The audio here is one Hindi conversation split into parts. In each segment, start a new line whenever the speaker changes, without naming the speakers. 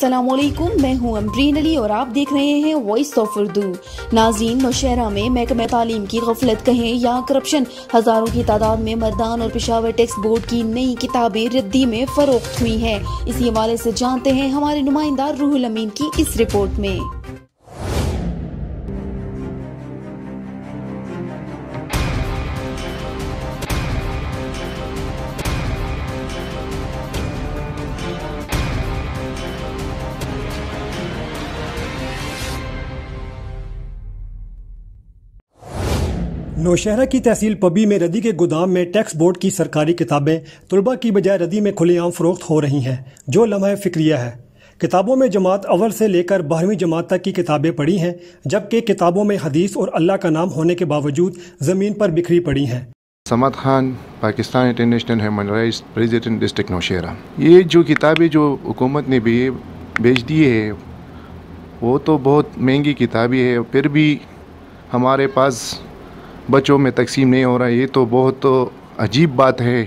अस्सलामुअलैकुम, मैं हूं अमरीन अली और आप देख रहे हैं वॉइस ऑफ उर्दू। नाज़रीन, नौशहरा में महकमा तालीम की गफलत कहें या करप्शन, हजारों की तादाद में मर्दान और पेशावर टेक्स्ट बोर्ड की नई किताबें रद्दी में फरोख्त हुई हैं। इसी हवाले से जानते हैं हमारे नुमाइंदा रूहुल अमीन की इस रिपोर्ट में।
नौशहरा की तहसील पब्बी में रद्दी के गोदाम में टेक्स्ट बोर्ड की सरकारी किताबें तलबा की बजाय रद्दी में खुलेआम फरोख्त हो रही हैं, जो लम्हा फिक्रिया है। किताबों में जमात अव्वल से लेकर 12वीं जमात तक की किताबें पड़ी हैं, जबकि किताबों में हदीस और अल्लाह का नाम होने के बावजूद ज़मीन पर बिखरी पड़ी हैं।
Samad Khan, Pakistan international human rights president district Nowshera. ये जो किताबें जो हुकूमत ने भेज दी है वो तो बहुत महंगी किताबें है, फिर भी हमारे पास बच्चों में तकसीम नहीं हो रहा है। ये तो बहुत अजीब बात है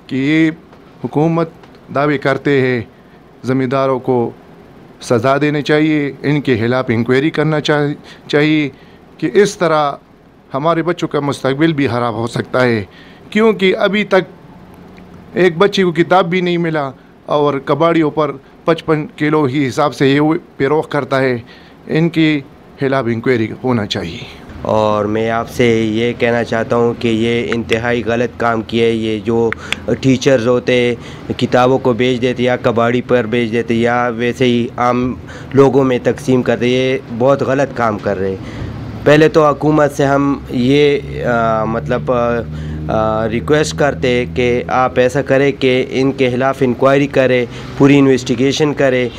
कि ये हुकूमत दावे करते हैं ज़मींदारों को सज़ा देनी चाहिए, इनके खिलाफ़ इंक्वायरी करना चाहिए कि इस तरह हमारे बच्चों का मुस्तकबिल भी ख़राब हो सकता है, क्योंकि अभी तक एक बच्चे को किताब भी नहीं मिला और कबाड़ियों पर 55 किलो के हिसाब से ये फ़रोख्त करता है। इनके खिलाफ़ इंक्वायरी होना चाहिए।
और मैं आपसे ये कहना चाहता हूँ कि ये इंतहाई गलत काम किए। ये जो टीचर्स होते किताबों को बेच देते या कबाड़ी पर बेच देते या वैसे ही आम लोगों में तकसीम कर रहे, ये बहुत गलत काम कर रहे। पहले तो हुकूमत से हम ये रिक्वेस्ट करते कि आप ऐसा करें कि इनके खिलाफ़ इंक्वायरी करें, पूरी इन्वेस्टिगेशन करें।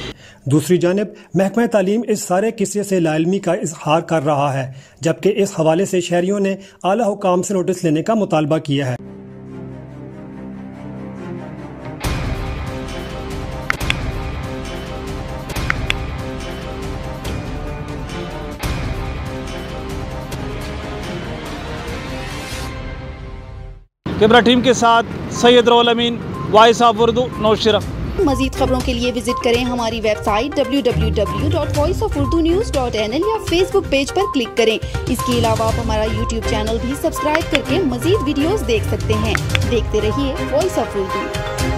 दूसरी जानिब महकमा तालीम इस सारे किस्से से लाइल्मी का इजहार कर रहा है, जबकि इस हवाले से शहरियों ने आला हुकाम से नोटिस लेने का मुतालबा किया है।
कैमरा टीम के साथ सैयद रूहुल अमीन, वॉइस ऑफ उर्दू, नौशहरा।
मजीद खबरों के लिए विजिट करें हमारी वेबसाइट www.voiceofurdunews.nl या फेसबुक पेज पर क्लिक करें। इसके अलावा आप हमारा यूट्यूब चैनल भी सब्सक्राइब करके मजीद वीडियोस देख सकते हैं। देखते रहिए वॉइस ऑफ उर्दू।